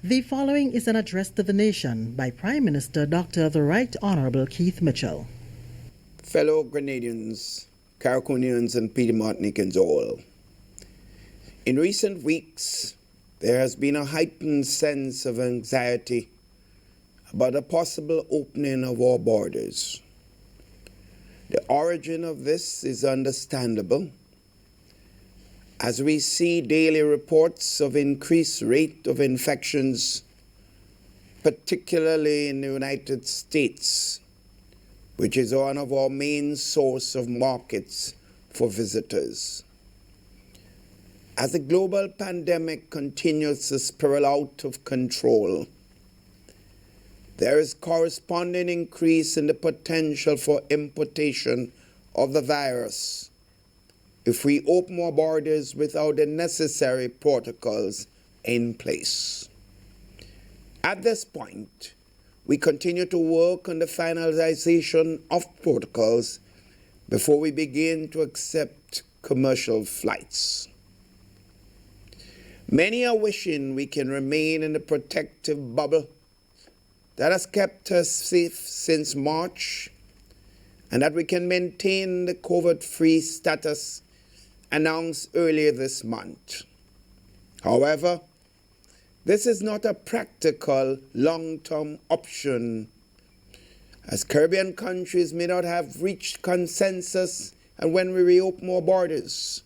The following is an address to the nation by Prime Minister Dr. the Right Honorable Keith Mitchell. Fellow Grenadians, Caraconians and Peter Martinicans all. In recent weeks, there has been a heightened sense of anxiety about a possible opening of our borders. The origin of this is understandable, as we see daily reports of increased rate of infections, particularly in the United States, which is one of our main source of markets for visitors. As the global pandemic continues to spiral out of control, there is corresponding increase in the potential for importation of the virus if we open our borders without the necessary protocols in place. At this point, we continue to work on the finalization of protocols before we begin to accept commercial flights. Many are wishing we can remain in the protective bubble that has kept us safe since March, and that we can maintain the COVID-free status announced earlier this month. However, this is not a practical long-term option, as Caribbean countries may not have reached consensus and when we reopen our borders.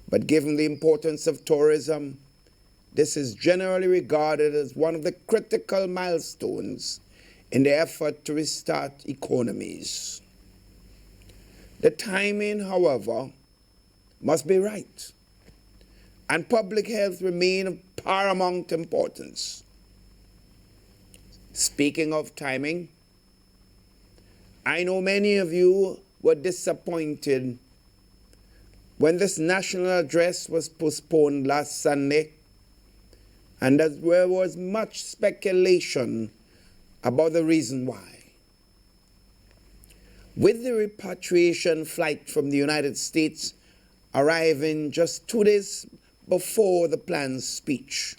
But given the importance of tourism, this is generally regarded as one of the critical milestones in the effort to restart economies. The timing, however, must be right, and public health remain of paramount importance. Speaking of timing, I know many of you were disappointed when this national address was postponed last Sunday, and that there was much speculation about the reason why. With the repatriation flight from the United States arriving just 2 days before the planned speech,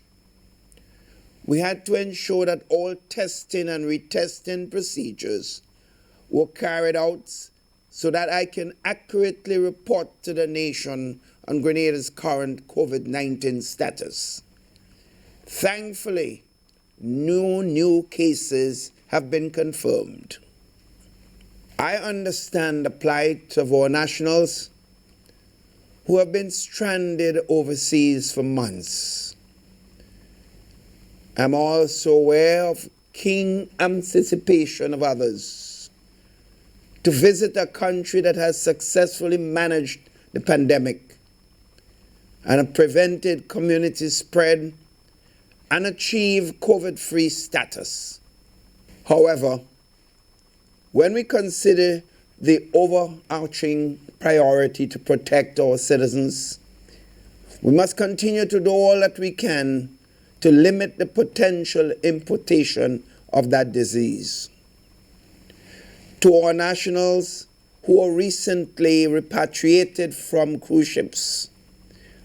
we had to ensure that all testing and retesting procedures were carried out so that I can accurately report to the nation on Grenada's current COVID-19 status. Thankfully, no new cases have been confirmed. I understand the plight of our nationals who have been stranded overseas for months. I'm also aware of keen anticipation of others to visit a country that has successfully managed the pandemic and have prevented community spread and achieve COVID-free status. However, when we consider the overarching priority to protect our citizens, we must continue to do all that we can to limit the potential importation of that disease. To our nationals who were recently repatriated from cruise ships,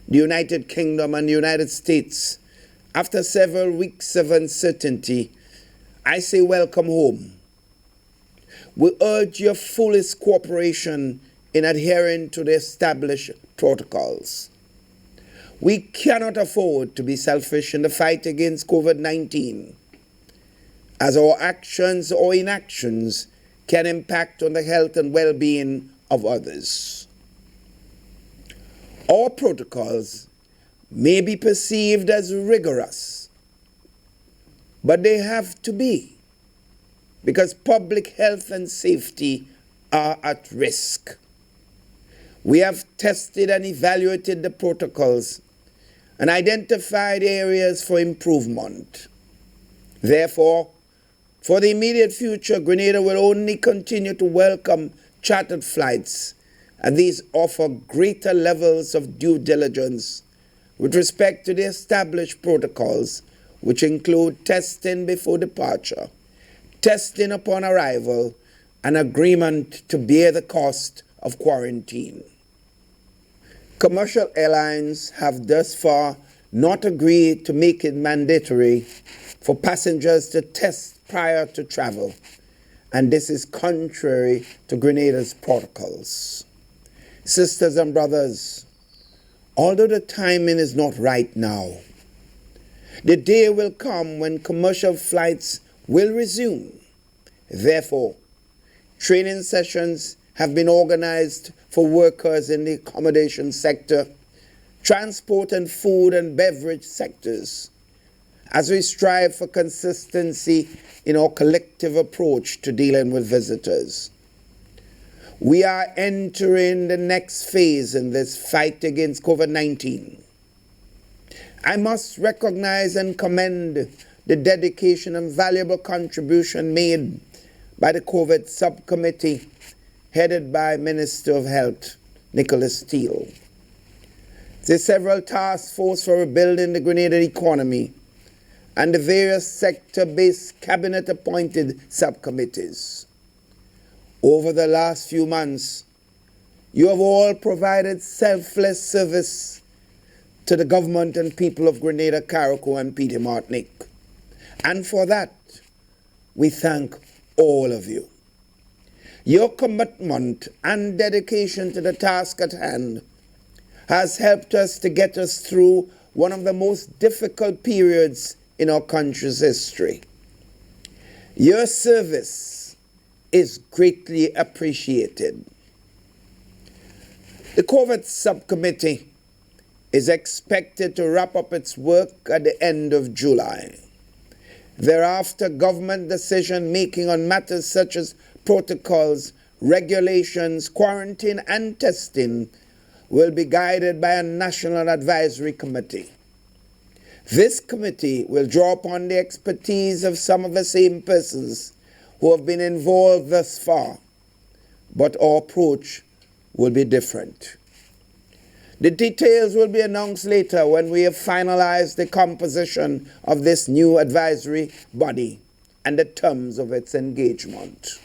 the United Kingdom and the United States, after several weeks of uncertainty, I say welcome home. We urge your fullest cooperation in adhering to the established protocols. We cannot afford to be selfish in the fight against COVID-19, as our actions or inactions can impact on the health and well-being of others. Our protocols may be perceived as rigorous, but they have to be, because public health and safety are at risk. We have tested and evaluated the protocols and identified areas for improvement. Therefore, for the immediate future, Grenada will only continue to welcome chartered flights, and these offer greater levels of due diligence with respect to the established protocols, which include testing before departure, testing upon arrival, and agreement to bear the cost of quarantine. Commercial airlines have thus far not agreed to make it mandatory for passengers to test prior to travel, and this is contrary to Grenada's protocols. Sisters and brothers, although the timing is not right now, the day will come when commercial flights will resume. Therefore, training sessions have been organized for workers in the accommodation sector, transport and food and beverage sectors, as we strive for consistency in our collective approach to dealing with visitors. We are entering the next phase in this fight against COVID-19. I must recognize and commend the dedication and valuable contribution made by the COVID subcommittee headed by Minister of Health, Nicholas Steele. The several task forces for rebuilding the Grenadian economy and the various sector-based cabinet-appointed subcommittees. Over the last few months, you have all provided selfless service to the government and people of Grenada, Carriacou, and Petite Martinique. And for that, we thank all of you. Your commitment and dedication to the task at hand has helped us to get us through one of the most difficult periods in our country's history. Your service is greatly appreciated. The COVID subcommittee is expected to wrap up its work at the end of July. Thereafter, government decision-making on matters such as protocols, regulations, quarantine, and testing will be guided by a national advisory committee. This committee will draw upon the expertise of some of the same persons who have been involved thus far, but our approach will be different. The details will be announced later when we have finalized the composition of this new advisory body and the terms of its engagement.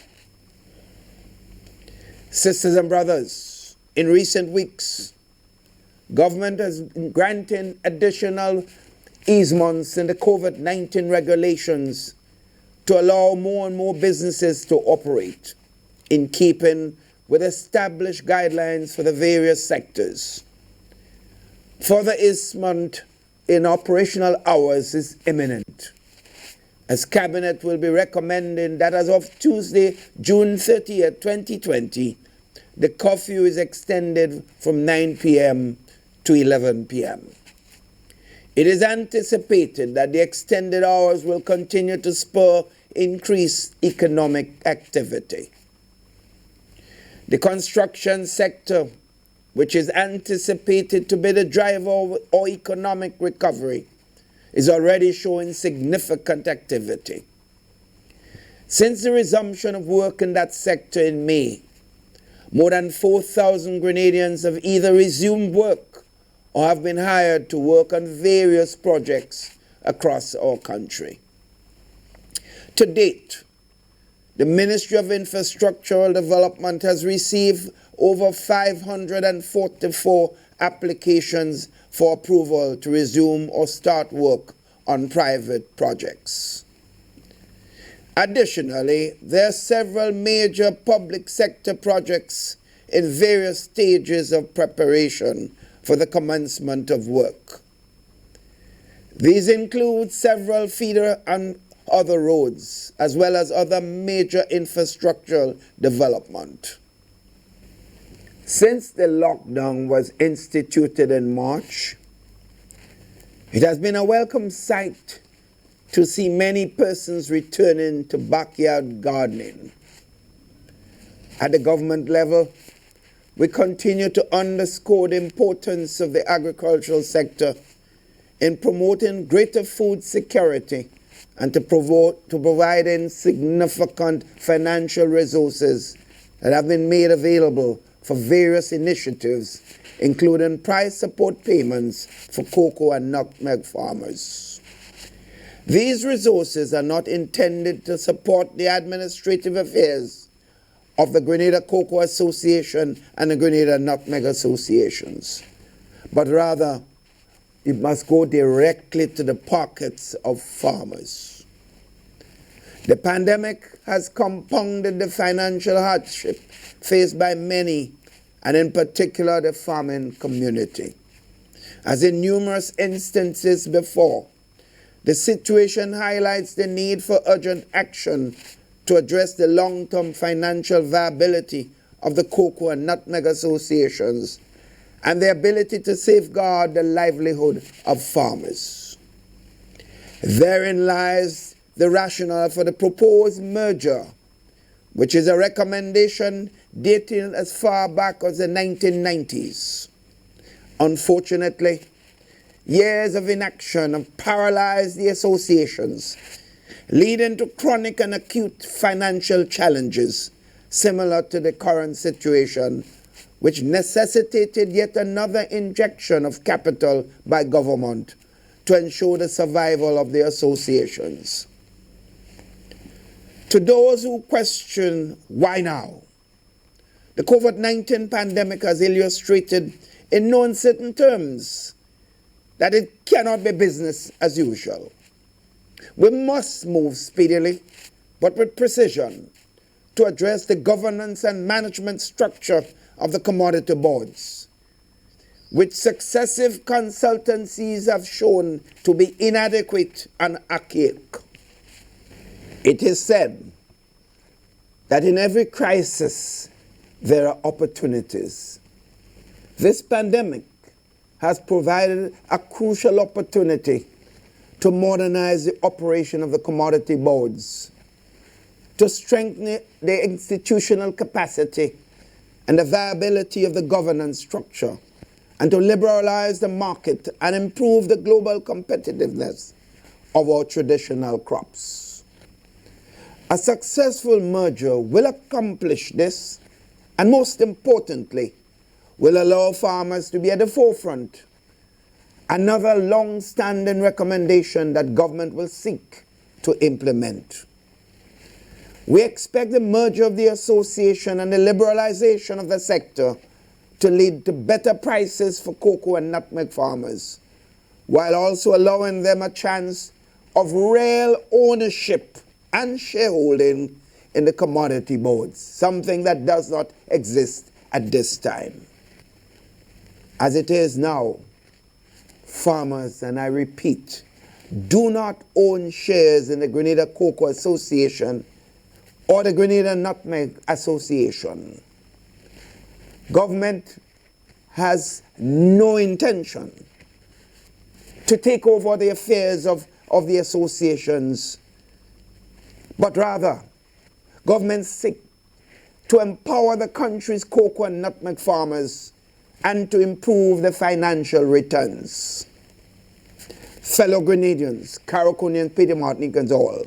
Sisters and brothers, in recent weeks, government has been granting additional easements in the COVID-19 regulations to allow more and more businesses to operate in keeping with established guidelines for the various sectors. Further easement in operational hours is imminent, as Cabinet will be recommending that as of Tuesday, June 30th, 2020, the curfew is extended from 9 p.m. to 11 p.m. It is anticipated that the extended hours will continue to spur increased economic activity. The construction sector, which is anticipated to be the driver of our economic recovery, is already showing significant activity. Since the resumption of work in that sector in May, more than 4,000 Grenadians have either resumed work or have been hired to work on various projects across our country. To date, the Ministry of Infrastructural Development has received over 544 applications for approval to resume or start work on private projects. Additionally, there are several major public sector projects in various stages of preparation for the commencement of work. These include several feeder and other roads, as well as other major infrastructural development. Since the lockdown was instituted in March, it has been a welcome sight to see many persons returning to backyard gardening. At the government level, we continue to underscore the importance of the agricultural sector in promoting greater food security and to providing significant financial resources that have been made available for various initiatives, including price support payments for cocoa and nutmeg farmers. These resources are not intended to support the administrative affairs of the Grenada Cocoa Association and the Grenada Nutmeg Associations, but rather it must go directly to the pockets of farmers. The pandemic has compounded the financial hardship faced by many, and in particular the farming community. As in numerous instances before, the situation highlights the need for urgent action to address the long-term financial viability of the cocoa and nutmeg associations and the ability to safeguard the livelihood of farmers. Therein lies the rationale for the proposed merger, which is a recommendation dating as far back as the 1990s. Unfortunately, years of inaction have paralyzed the associations, leading to chronic and acute financial challenges similar to the current situation, which necessitated yet another injection of capital by government to ensure the survival of the associations. To those who question why now, the COVID-19 pandemic has illustrated in no uncertain terms that it cannot be business as usual. We must move speedily, but with precision, to address the governance and management structure of the commodity boards, which successive consultancies have shown to be inadequate and archaic. It is said that in every crisis there are opportunities. This pandemic has provided a crucial opportunity to modernize the operation of the commodity boards, to strengthen the institutional capacity and the viability of the governance structure, and to liberalize the market and improve the global competitiveness of our traditional crops. A successful merger will accomplish this, and most importantly, will allow farmers to be at the forefront. Another long-standing recommendation that government will seek to implement. We expect the merger of the association and the liberalization of the sector to lead to better prices for cocoa and nutmeg farmers, while also allowing them a chance of real ownership and shareholding in the commodity boards, something that does not exist at this time. As it is now, farmers, and I repeat, do not own shares in the Grenada Cocoa Association or the Grenada Nutmeg Association. Government has no intention to take over the affairs of the associations, but rather, government seeks to empower the country's cocoa and nutmeg farmers and to improve the financial returns. Fellow Grenadians, Caraconians, Petty Martinicans all,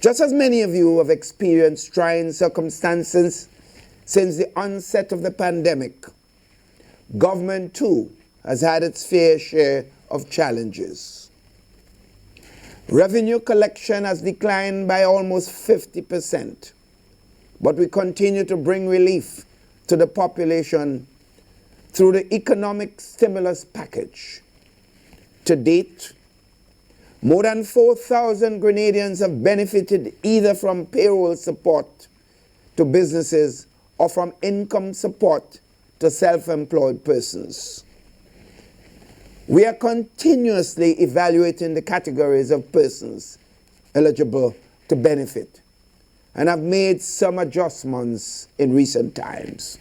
just as many of you have experienced trying circumstances since the onset of the pandemic, government too has had its fair share of challenges. Revenue collection has declined by almost 50%, but we continue to bring relief to the population through the economic stimulus package. To date, more than 4,000 Grenadians have benefited either from payroll support to businesses or from income support to self-employed persons. We are continuously evaluating the categories of persons eligible to benefit and have made some adjustments in recent times.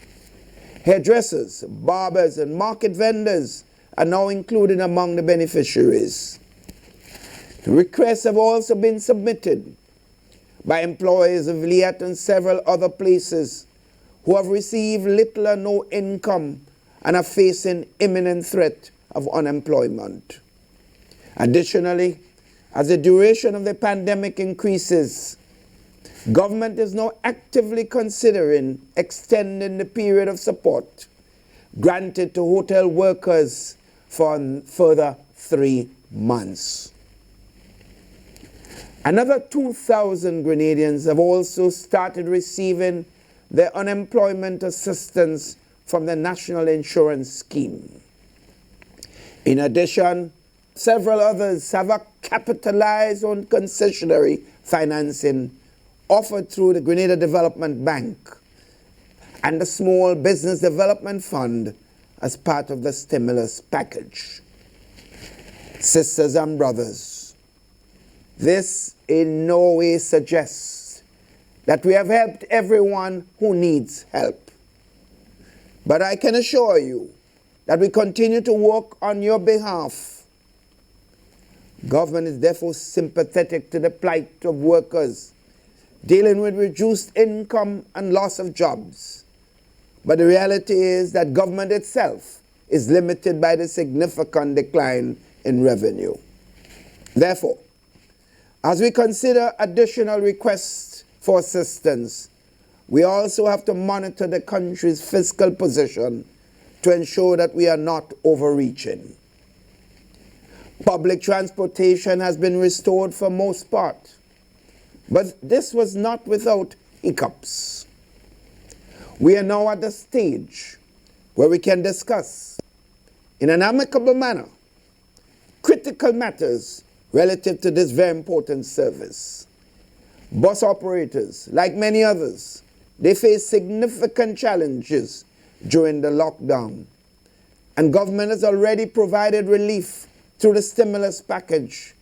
Hairdressers, barbers, and market vendors are now included among the beneficiaries. Requests have also been submitted by employees of Liat and several other places who have received little or no income and are facing imminent threat of unemployment. Additionally, as the duration of the pandemic increases, government is now actively considering extending the period of support granted to hotel workers for a further 3 months. Another 2,000 Grenadians have also started receiving their unemployment assistance from the National Insurance Scheme. In addition, several others have capitalized on concessionary financing offered through the Grenada Development Bank and the Small Business Development Fund as part of the stimulus package. Sisters and brothers, this in no way suggests that we have helped everyone who needs help. But I can assure you that we continue to work on your behalf. Government is therefore sympathetic to the plight of workers dealing with reduced income and loss of jobs. But the reality is that government itself is limited by the significant decline in revenue. Therefore, as we consider additional requests for assistance, we also have to monitor the country's fiscal position to ensure that we are not overreaching. Public transportation has been restored for most part, but this was not without hiccups. We are now at the stage where we can discuss, in an amicable manner, critical matters relative to this very important service. Bus operators, like many others, they face significant challenges during the lockdown, and government has already provided relief through the stimulus package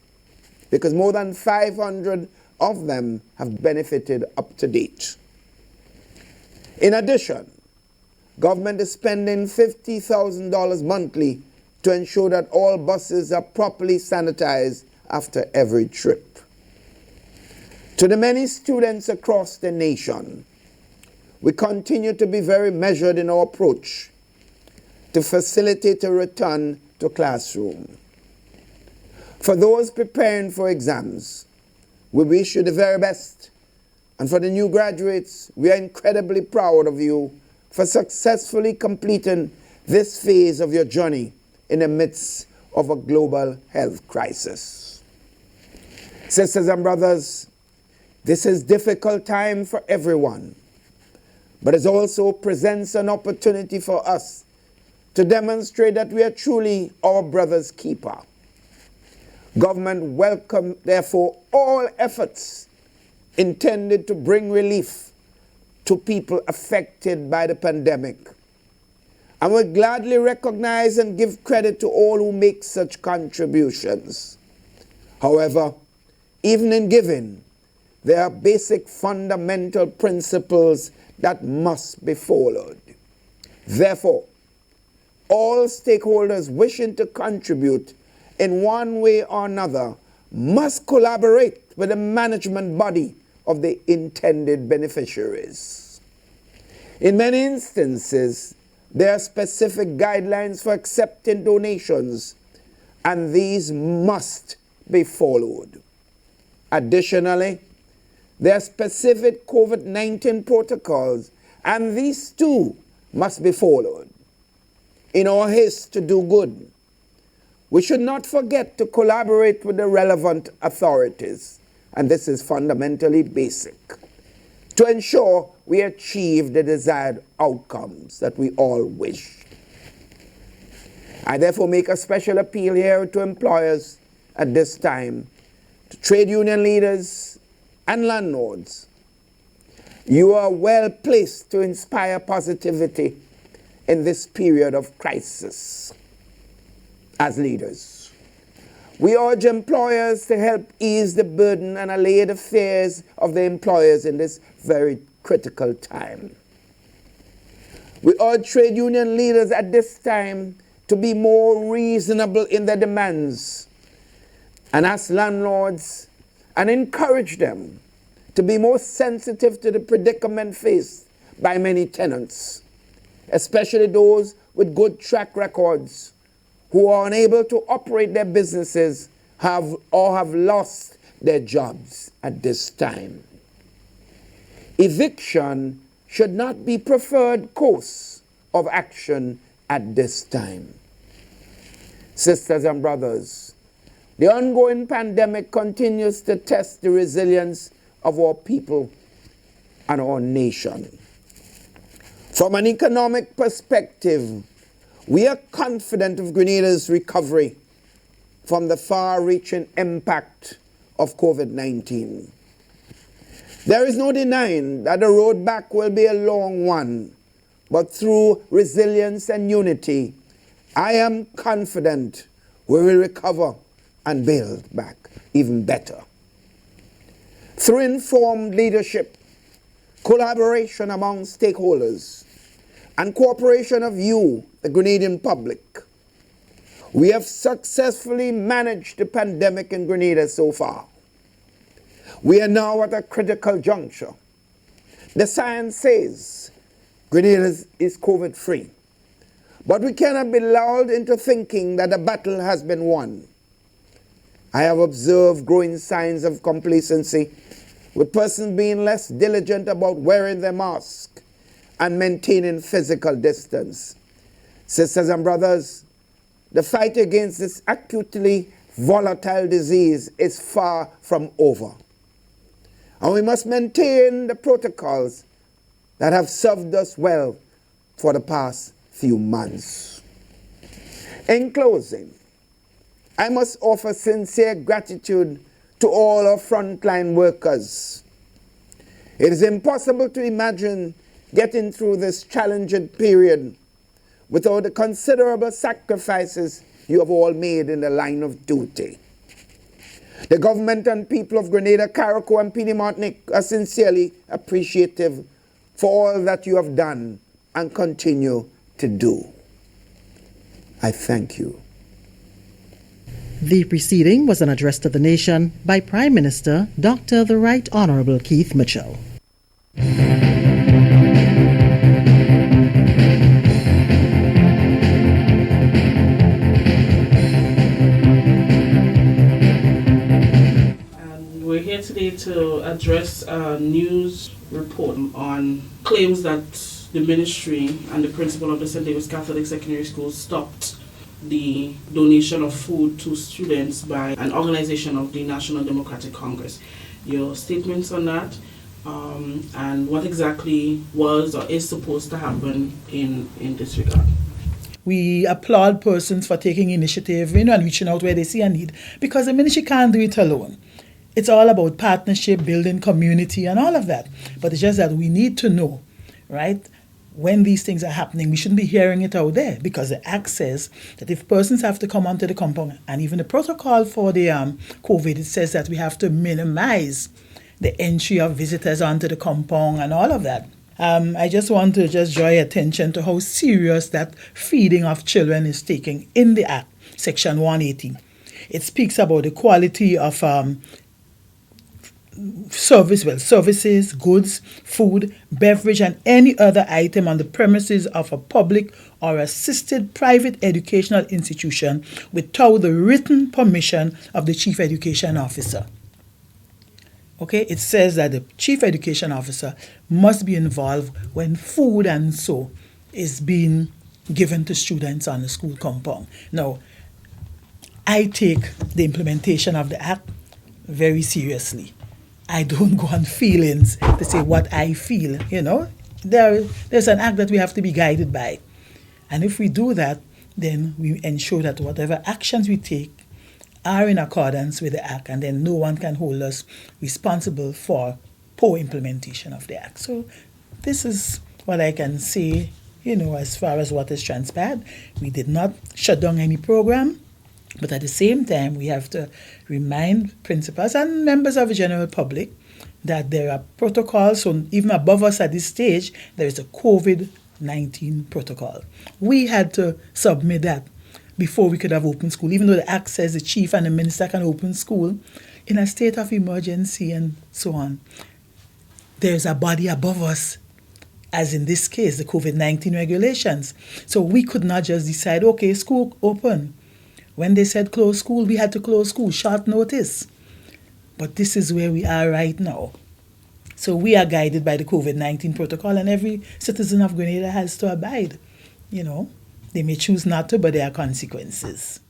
because more than 500 of them have benefited up to date. In addition, government is spending $50,000 monthly to ensure that all buses are properly sanitized after every trip. To the many students across the nation, we continue to be very measured in our approach to facilitate a return to classroom. For those preparing for exams, we wish you the very best. And for the new graduates, we are incredibly proud of you for successfully completing this phase of your journey in the midst of a global health crisis. Sisters and brothers, this is a difficult time for everyone, but it also presents an opportunity for us to demonstrate that we are truly our brother's keeper. Government welcome, therefore, all efforts intended to bring relief to people affected by the pandemic. And we gladly recognize and give credit to all who make such contributions. However, even in giving, there are basic fundamental principles that must be followed. Therefore, all stakeholders wishing to contribute in one way or another must collaborate with the management body of the intended beneficiaries. In many instances, there are specific guidelines for accepting donations, and these must be followed. Additionally, there are specific COVID-19 protocols, and these too must be followed. In our haste to do good, we should not forget to collaborate with the relevant authorities, and this is fundamentally basic, to ensure we achieve the desired outcomes that we all wish. I therefore make a special appeal here to employers at this time, to trade union leaders and landlords. You are well placed to inspire positivity in this period of crisis. As leaders, we urge employers to help ease the burden and allay the fears of the employers in this very critical time. We urge trade union leaders at this time to be more reasonable in their demands, and ask landlords and encourage them to be more sensitive to the predicament faced by many tenants, especially those with good track records who are unable to operate their businesses have lost their jobs at this time. Eviction should not be preferred course of action at this time. Sisters and brothers, the ongoing pandemic continues to test the resilience of our people and our nation. From an economic perspective, We are confident of Grenada's recovery from the far-reaching impact of COVID-19. There is no denying that the road back will be a long one, but through resilience and unity, I am confident we will recover and build back even better. Through informed leadership, collaboration among stakeholders, and cooperation of you, the Grenadian public, we have successfully managed the pandemic in Grenada so far. We are now at a critical juncture. The science says Grenada is COVID-free, but we cannot be lulled into thinking that the battle has been won. I have observed growing signs of complacency, with persons being less diligent about wearing their mask and maintaining physical distance. Sisters and brothers, the fight against this acutely volatile disease is far from over. And we must maintain the protocols that have served us well for the past few months. In closing, I must offer sincere gratitude to all our frontline workers. It is impossible to imagine getting through this challenging period without the considerable sacrifices you have all made in the line of duty. The government and people of Grenada, Carriacou, and PD Martinique are sincerely appreciative for all that you have done and continue to do. I thank you. The preceding was an address to the nation by Prime Minister Dr. the Right Honorable Keith Mitchell. We're here today to address a news report on claims that the ministry and the principal of the St. David's Catholic Secondary School stopped the donation of food to students by an organization of the National Democratic Congress. Your statements on that, and what exactly was or is supposed to happen in this regard? We applaud persons for taking initiative, and reaching out where they see a need, because the ministry can't do it alone. It's all about partnership, building community, and all of that. But it's just that we need to know, right? When these things are happening, we shouldn't be hearing it out there, because the Act says that if persons have to come onto the compound, and even the protocol for the COVID, it says that we have to minimize the entry of visitors onto the compound and all of that. I just want to draw your attention to how serious that feeding of children is taking in the Act, Section 180. It speaks about the quality of services, goods, food, beverage, and any other item on the premises of a public or assisted private educational institution without the written permission of the Chief Education Officer. Okay, it says that the Chief Education Officer must be involved when food and so is being given to students on the school compound. Now, I take the implementation of the Act very seriously. I don't go on feelings to say what I feel, There's an Act that we have to be guided by. And if we do that, then we ensure that whatever actions we take are in accordance with the Act, and then no one can hold us responsible for poor implementation of the Act. So this is what I can say, as far as what is transpired. We did not shut down any program. But at the same time, we have to remind principals and members of the general public that there are protocols. So even above us at this stage, there is a COVID-19 protocol. We had to submit that before we could have opened school, even though the Act says the chief and the minister can open school in a state of emergency and so on. There's a body above us, as in this case, the COVID-19 regulations. So we could not just decide, okay, school open. When they said close school, we had to close school, short notice. But this is where we are right now. So we are guided by the COVID-19 protocol, and every citizen of Grenada has to abide. They may choose not to, but there are consequences.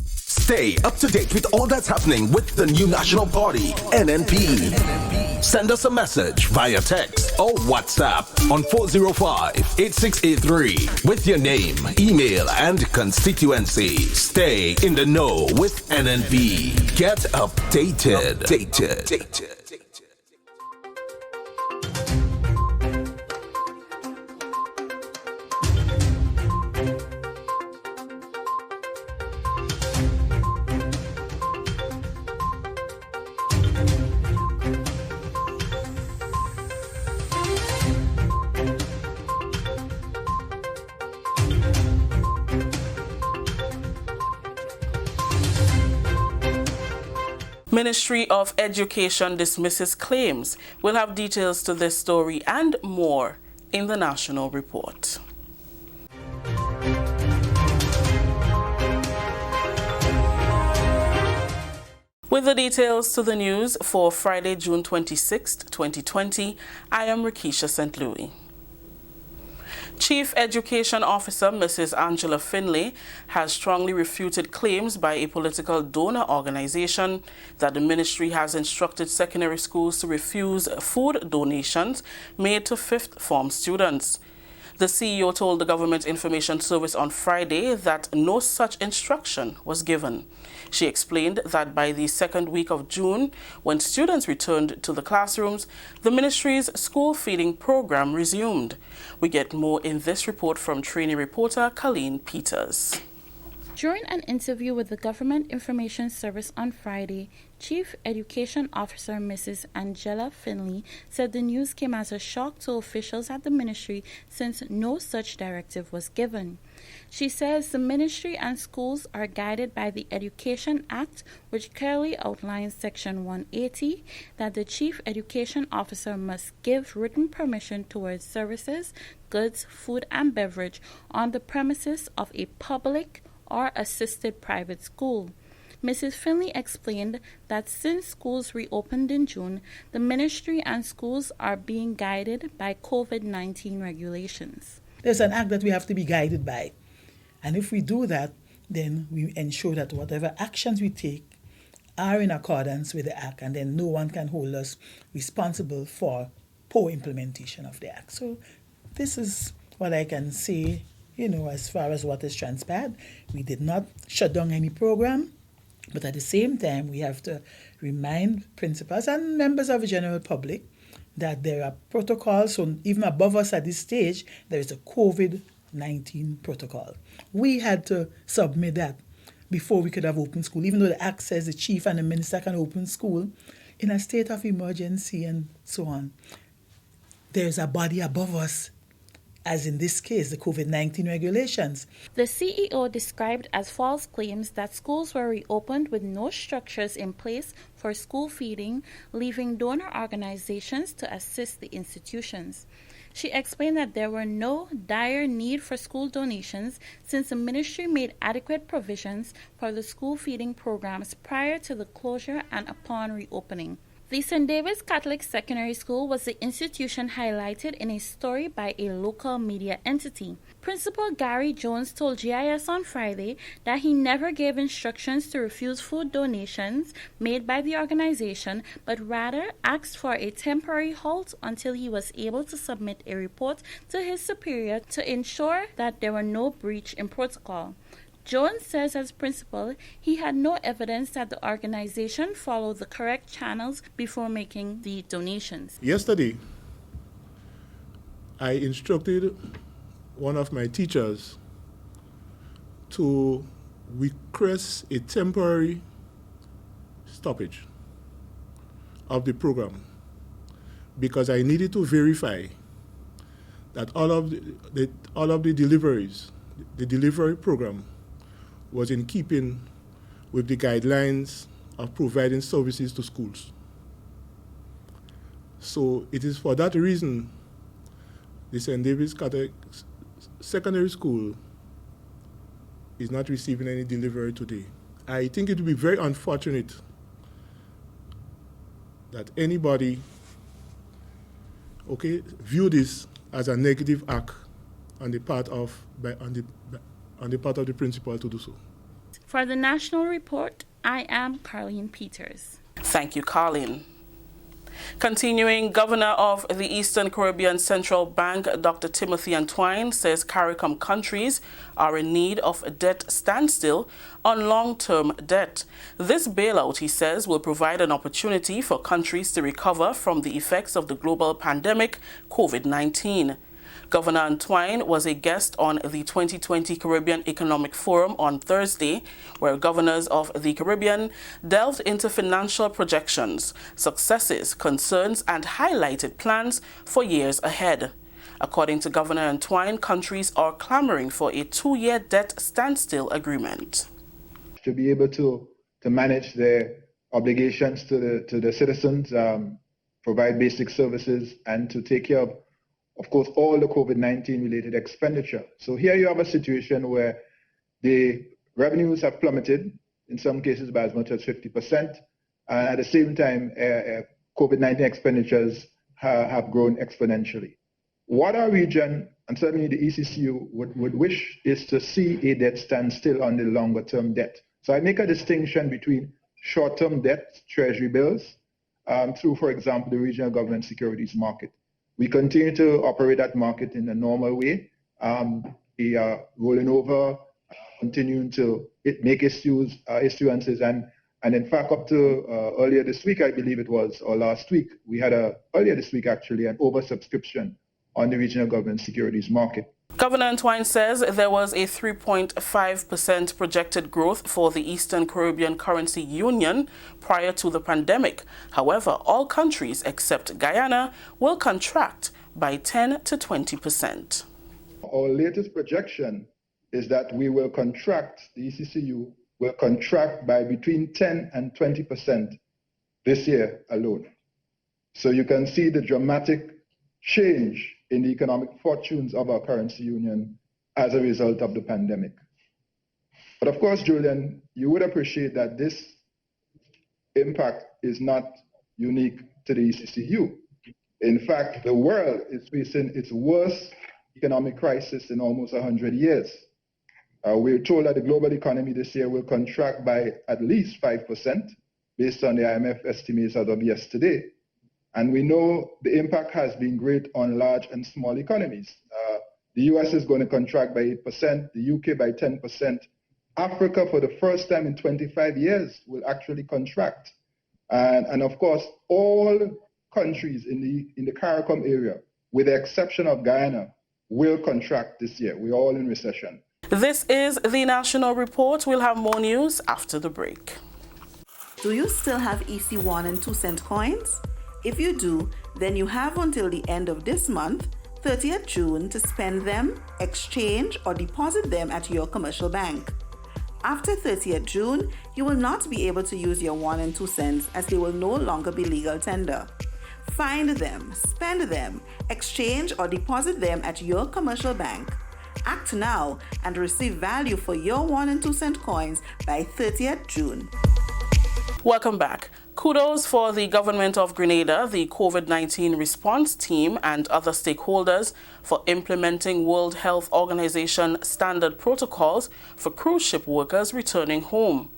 Stay up to date with all that's happening with the new National Party, NNP. Send us a message via text or WhatsApp on 405-8683 with your name, email, and constituency. Stay in the know with NNB. Get updated. Ministry of Education dismisses claims. We'll have details to this story and more in the National Report. With the details to the news for Friday, June 26, 2020, I am Rikisha St. Louis. Chief Education Officer Mrs. Angela Finlay has strongly refuted claims by a political donor organization that the ministry has instructed secondary schools to refuse food donations made to fifth form students. The CEO told the Government Information Service on Friday that no such instruction was given. She explained that by the second week of June, when students returned to the classrooms, the ministry's school feeding program resumed. We get more in this report from trainee reporter Colleen Peters. During an interview with the Government Information Service on Friday, Chief Education Officer Mrs. Angela Finlay said the news came as a shock to officials at the ministry since no such directive was given. She says the ministry and schools are guided by the Education Act, which clearly outlines Section 180 that the Chief Education Officer must give written permission towards services, goods, food and beverage on the premises of a public or assisted private school. Mrs. Finlay explained that since schools reopened in June, the ministry and schools are being guided by COVID-19 regulations. There's an act that we have to be guided by. And if we do that, then we ensure that whatever actions we take are in accordance with the act, and then no one can hold us responsible for poor implementation of the act. So this is what I can say, as far as what is transpired. We did not shut down any program, but at the same time, we have to remind principals and members of the general public that there are protocols. So even above us at this stage, there is a COVID-19 protocol. We had to submit that before we could have opened school, even though the act says the chief and the minister can open school in a state of emergency and so on. There's a body above us, as in this case, the COVID-19 regulations. The CEO described as false claims that schools were reopened with no structures in place for school feeding, leaving donor organizations to assist the institutions. She explained that there were no dire need for school donations since the ministry made adequate provisions for the school feeding programs prior to the closure and upon reopening. The St. David's Catholic Secondary School was the institution highlighted in a story by a local media entity. Principal Gary Jones told GIS on Friday that he never gave instructions to refuse food donations made by the organization, but rather asked for a temporary halt until he was able to submit a report to his superior to ensure that there were no breach in protocol. Jones says as principal, he had no evidence that the organization followed the correct channels before making the donations. Yesterday, I instructed one of my teachers to request a temporary stoppage of the program because I needed to verify that all of the deliveries, the delivery program, was in keeping with the guidelines of providing services to schools. So it is for that reason the St. David's Catholic Secondary School is not receiving any delivery today. I think it would be very unfortunate that anybody view this as a negative act on the part of the principal to do so. For the National Report, I am Carleen Peters. Thank you, Colleen. Continuing, Governor of the Eastern Caribbean Central Bank, Dr. Timothy Antwine, says CARICOM countries are in need of a debt standstill on long-term debt. This bailout, he says, will provide an opportunity for countries to recover from the effects of the global pandemic, COVID-19. Governor Antwine was a guest on the 2020 Caribbean Economic Forum on Thursday, where governors of the Caribbean delved into financial projections, successes, concerns, and highlighted plans for years ahead. According to Governor Antwine, countries are clamoring for a 2-year debt standstill agreement. To be able to manage their obligations to the citizens, provide basic services, and to take care of course, all the COVID-19 related expenditure. So here you have a situation where the revenues have plummeted, in some cases by as much as 50%, and at the same time, COVID-19 expenditures have grown exponentially. What our region, and certainly the ECCU, would wish is to see a debt standstill on the longer term debt. So I make a distinction between short-term debt, treasury bills, through, for example, the regional government securities market. We continue to operate that market in a normal way. We are rolling over, continuing to make issuances, and in fact, up to earlier this week, I believe it was, or last week, we had earlier this week actually, an oversubscription on the regional government securities market. Governor Antwine says there was a 3.5% projected growth for the Eastern Caribbean Currency Union prior to the pandemic. However, all countries except Guyana will contract by 10 to 20%. Our latest projection is that we will contract, the ECCU will contract by between 10 and 20% this year alone. So you can see the dramatic change in the economic fortunes of our currency union as a result of the pandemic. But of course, Julian, you would appreciate that this impact is not unique to the ECCU. In fact, the world is facing its worst economic crisis in almost 100 years. We're told that the global economy this year will contract by at least 5%, based on the IMF estimates as of yesterday. And we know the impact has been great on large and small economies. The US is going to contract by 8%, the UK by 10%. Africa, for the first time in 25 years, will actually contract. And of course, all countries in the CARICOM area, with the exception of Guyana, will contract this year. We're all in recession. This is the National Report. We'll have more news after the break. Do you still have EC 1 and 2 cent coins? If you do, then you have until the end of this month, 30th June, to spend them, exchange, or deposit them at your commercial bank. After 30th June, you will not be able to use your 1 and 2 cents as they will no longer be legal tender. Find them, spend them, exchange, or deposit them at your commercial bank. Act now and receive value for your 1 and 2 cent coins by 30th June. Welcome back. Kudos for the government of Grenada, the COVID-19 response team, and other stakeholders for implementing World Health Organization standard protocols for cruise ship workers returning home.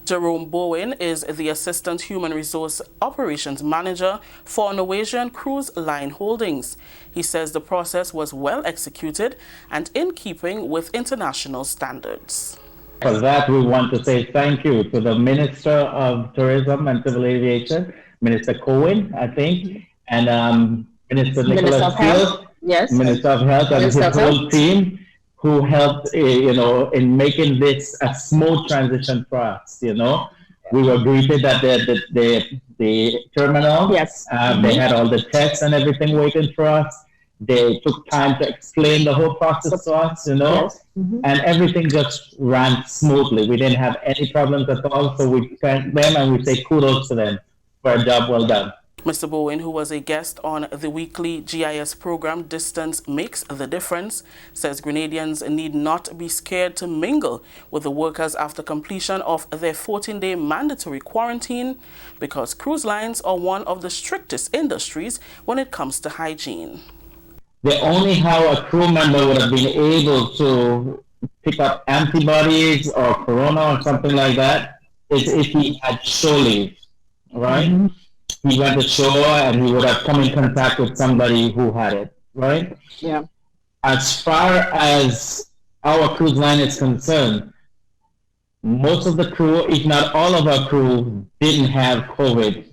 Jerome Bowen is the Assistant Human Resource Operations Manager for Norwegian Cruise Line Holdings. He says the process was well executed and in keeping with international standards. For that, we want to say thank you to the Minister of Tourism and Civil Aviation, Minister Cohen, I think, and Minister Nicholas Field, yes, Minister of Health, and his whole team, who helped, in making this a smooth transition for us. We were greeted at the terminal. Yes, they had all the tests and everything waiting for us. They took time to explain the whole process to us, Yes. And everything just ran smoothly. We didn't have any problems at all, so we thank them and we say kudos to them for a job well done. Mr. Bowen, who was a guest on the weekly GIS program Distance Makes the Difference, says Grenadians need not be scared to mingle with the workers after completion of their 14-day mandatory quarantine because cruise lines are one of the strictest industries when it comes to hygiene. The only how a crew member would have been able to pick up antibodies or corona or something like that is if he had show leave, right? he went ashore and he would have come in contact with somebody who had it, right? Yeah. As far as our cruise line is concerned, most of the crew, if not all of our crew, didn't have COVID.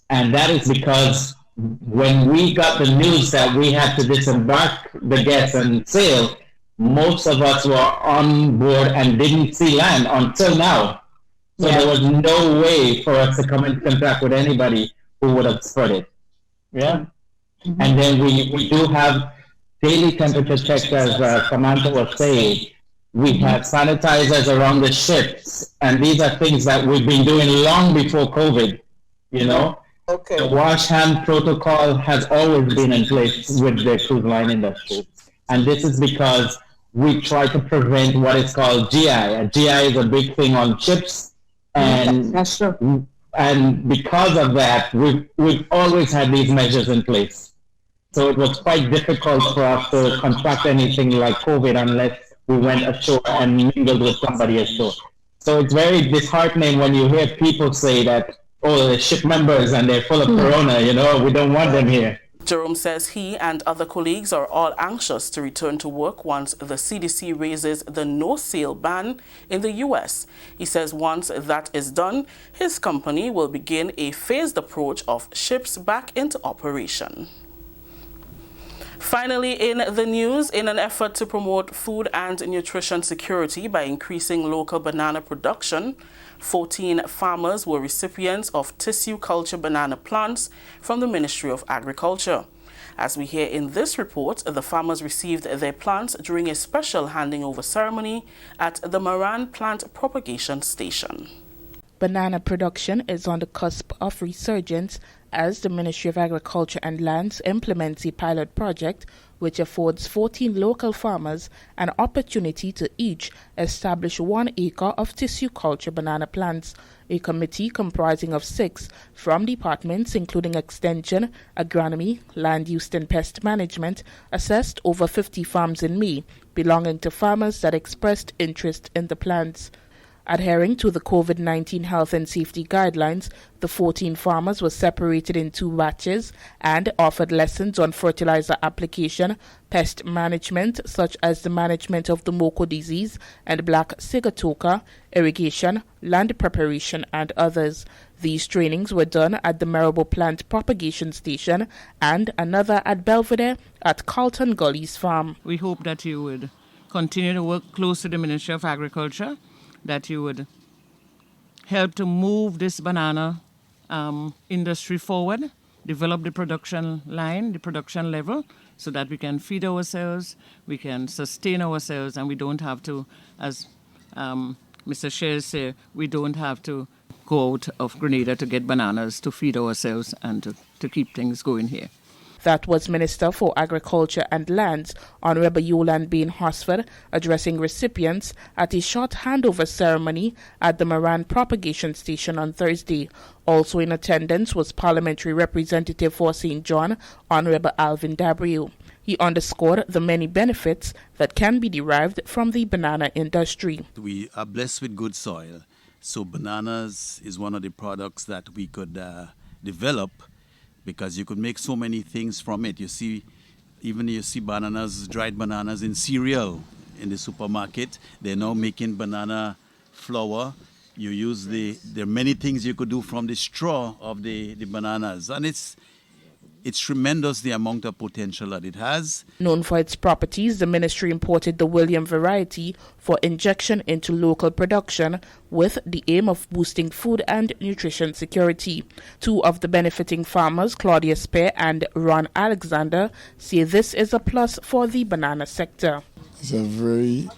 And that is because when we got the news that we had to disembark the guests and sail, most of us were on board and didn't see land until now. So there was no way for us to come in contact with anybody who would have spread it. Yeah. Mm-hmm. And then we do have daily temperature checks, as Samantha was saying. We have sanitizers around the ships, and these are things that we've been doing long before COVID, you know? Okay. The wash hand protocol has always been in place with the cruise line industry. And this is because we try to prevent what is called GI. A GI is a big thing on ships. And that's true. And because of that, we've always had these measures in place. So it was quite difficult for us to contract anything like COVID unless we went ashore and mingled with somebody ashore. So it's very disheartening when you hear people say that, oh, they're ship members and they're full of corona, you know, we don't want them here. Jerome says he and other colleagues are all anxious to return to work once the CDC raises the no-sail ban in the U.S. He says once that is done, his company will begin a phased approach of ships back into operation. Finally, in the news, in an effort to promote food and nutrition security by increasing local banana production, 14 farmers were recipients of tissue culture banana plants from the Ministry of Agriculture. As we hear in this report, the farmers received their plants during a special handing over ceremony at the Moran Plant Propagation Station. Banana production is on the cusp of resurgence as the Ministry of Agriculture and Lands implements a pilot project which affords 14 local farmers an opportunity to each establish 1 acre of tissue culture banana plants. A committee comprising of 6 from departments including Extension, Agronomy, Land Use and Pest Management assessed over 50 farms in May, belonging to farmers that expressed interest in the plants. Adhering to the COVID-19 health and safety guidelines, the 14 farmers were separated in 2 batches and offered lessons on fertilizer application, pest management such as the management of the Moko disease and black sigatoka, irrigation, land preparation and others. These trainings were done at the Marable Plant Propagation Station and another at Belvedere at Carlton Gully's farm. We hope that you would continue to work close to the Ministry of Agriculture, that you would help to move this banana industry forward, develop the production line, the production level, so that we can feed ourselves, we can sustain ourselves, and we don't have to, as Mr. Shares said, we don't have to go out of Grenada to get bananas to feed ourselves and to keep things going here. That was Minister for Agriculture and Lands, Honorable Yolande Bain Hosford, addressing recipients at a short handover ceremony at the Moran Propagation Station on Thursday. Also in attendance was Parliamentary Representative for St. John, Honorable Alvin Dabrio. He underscored the many benefits that can be derived from the banana industry. We are blessed with good soil, so bananas is one of the products that we could develop, because you could make so many things from it. You see bananas, dried bananas in cereal in the supermarket. They're now making banana flour. You use there are many things you could do from the straw of the bananas. And it's tremendous the amount of potential that it has. Known for its properties, the ministry imported the William variety for injection into local production with the aim of boosting food and nutrition security. 2 of the benefiting farmers, Claudia Spear and Ron Alexander, say this is a plus for the banana sector. It's a very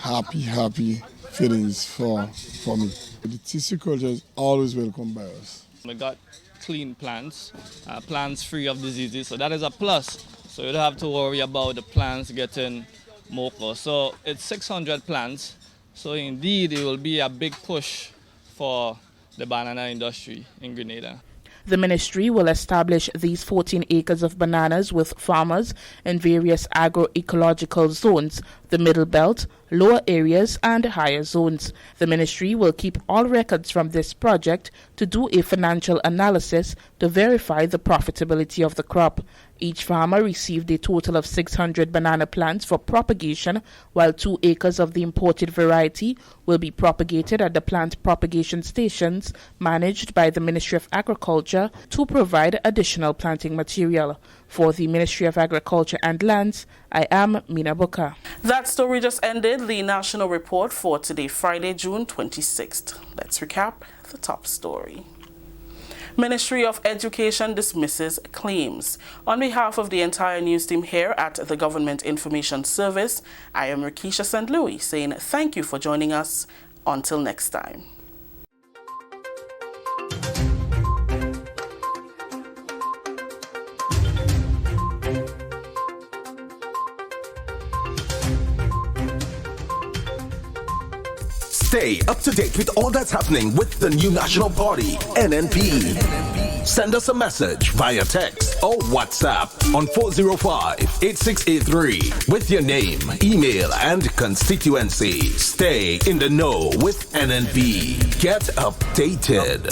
happy feelings for me. The tissue culture is always welcome by us. We got clean plants, plants free of diseases, so that is a plus. So you don't have to worry about the plants getting mocha. So it's 600 plants, so indeed it will be a big push for the banana industry in Grenada. The ministry will establish these 14 acres of bananas with farmers in various agroecological zones. The the Middle Belt, lower areas and higher zones. The ministry will keep all records from this project to do a financial analysis to verify the profitability of the crop. Each farmer received a total of 600 banana plants for propagation, while 2 acres of the imported variety will be propagated at the plant propagation stations managed by the Ministry of Agriculture to provide additional planting material. For the Ministry of Agriculture and Lands, I am Mina Buka. That story just ended the national report for today, Friday, June 26th. Let's recap the top story. Ministry of Education dismisses claims. On behalf of the entire news team here at the Government Information Service, I am Rikisha St. Louis saying thank you for joining us. Until next time. Stay up to date with all that's happening with the new National Party, NNP. Send us a message via text or WhatsApp on 405-8683 with your name, email, and constituency. Stay in the know with NNP. Get updated.